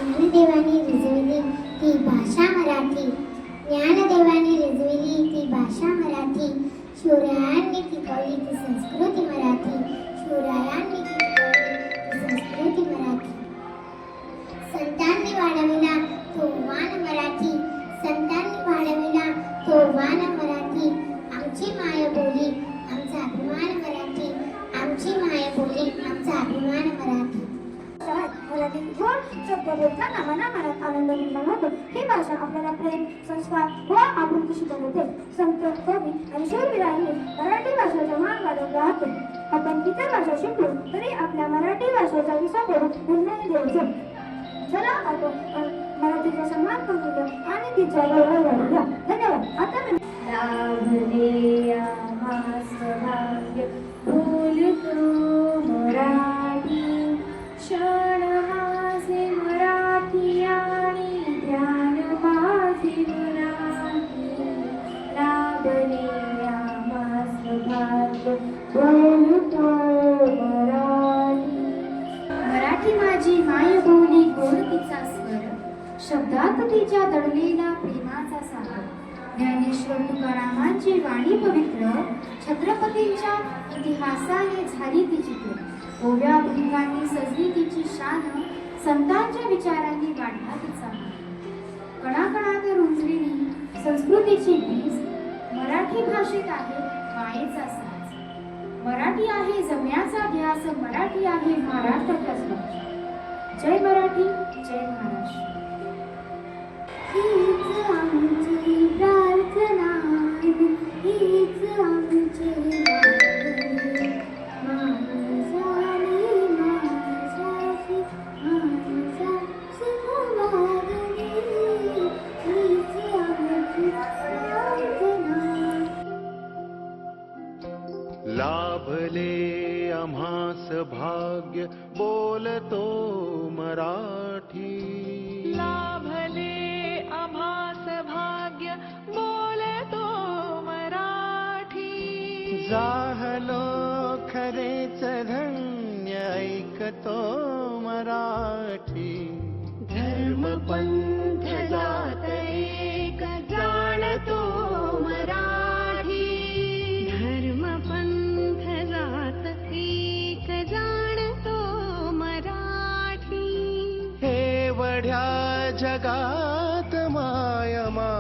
ज्ञानदेवाने रुजविली ती भाषा मराठी, ज्ञानदेवाने रुजविली ती भाषा मराठी, शिवरायांनी टिकवली ती संस्कृती मराठी, शिवरायांनी टिकवली ती संस्कृती मराठी. संतांनी वाढविला तो वान मराठी, संतांनी वाढविला तो वान मराठी. आमची मायबोली आमचा अभिमान मराठी, आमची मायबोली आमचा अभिमान मराठी. मराठीत गोड शब्द बोलताना मनामनात आनंद निर्माण होतो. ही भाषा आपल्याला प्रेम, संस्कार व आपुलकी शिकवते. संत, कवी आणि शूरवीरांनी मराठी भाषेचा मान वाढवला आहे. आपण इतर भाषा शिकलो तरी आपल्या मराठी भाषेचा विसर करून निर्णय द्यायचो. चला आपण मराठीचा सन्मान करूया आणि तिचा गौरव वाढवूया. धन्यवाद. आता मी लाभले आम्हास भाग्य बोलतो मराठी, क्षण माझे मराठी आणि ध्यान माझे मराठी. लाभले आम्हास भाग्य बोलतो मराठी. मराठी माझी मायबोली गोड तिचा स्वर, शब्दात तिच्या दडलेला प्रेमाचा सागर. ज्ञानेश्वर तुकारामांची वाणी पवित्र, छत्रपतींच्या इतिहासाने झाली ती चित्र. ओव्या भंगांनी सजली तिची शान, संतांच्या विचारांनी वाढला तिचा मान. कणाकणात रुंजलेली संस्कृतीची बीज, मराठी भाषेत आहे मायेचा साज. मराठी आहे जगण्याचा ध्यास, मराठी आहे महाराष्ट्राचा श्वास. जय मराठी, जय महाराष्ट्र. हीच आमची प्रार्थना, हीच आमची मागणी, माणसाने माणसाची माणसाची मागणी. हीच आमची प्रार्थना. लाभले आम्हास भाग्य बोलतो मराठी. लाभले आम्हास भाग्य बोलतो मराठी. जाहलो खरेच धन्य ऐकतो मराठी. धर्म पंथ जात एक जाणतो मराठी. धर्म पंथ जात एक जाणतो मराठी. हे वढ्या जगात मायमा